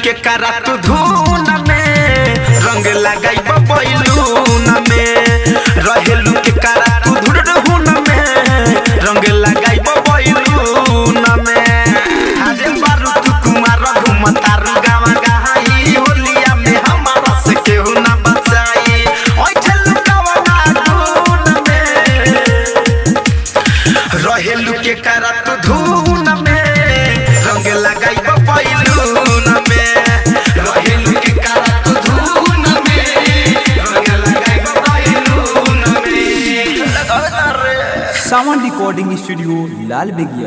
के करा तू धून में रंग लगाई बैलून में रहेलू के करा तू धून में रंग लगाई बैलून में अरे बारू तू कुमार घुमतारू गावा गहाई होलिया में हमारा से केहू ना बचाई ओइ चलू गावा धून में रहेलू के करा तू धून में रंग लगाई बैलून में रहेलू के करा तू धून में रंग लगाई बैलून में। सावन रिकॉर्डिंग स्टूडियो लाल बेगिया।